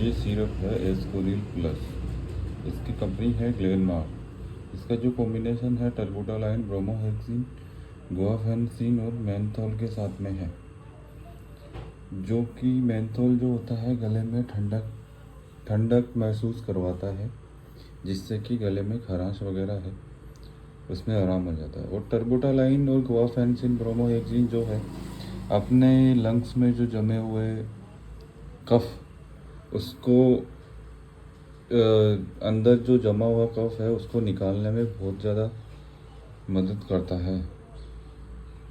ये सिरप है एस्कोरिल प्लस। इसकी कंपनी है ग्लेनमार्क। इसका जो कॉम्बिनेशन है टर्बुटालाइन, ब्रोमोहेक्सिन, गुआफेंसिन और मेंथोल के साथ में है। जो कि मेंथोल जो होता है गले में ठंडक महसूस करवाता है, जिससे कि गले में खराश वगैरह है उसमें आराम हो जाता है। और टर्बुटालाइन और गुआफेंसिन, ब्रोमोहेक्सिन जो है अपने लंग्स में जो जमे हुए कफ उसको अंदर जो जमा हुआ कफ है उसको निकालने में बहुत ज़्यादा मदद करता है।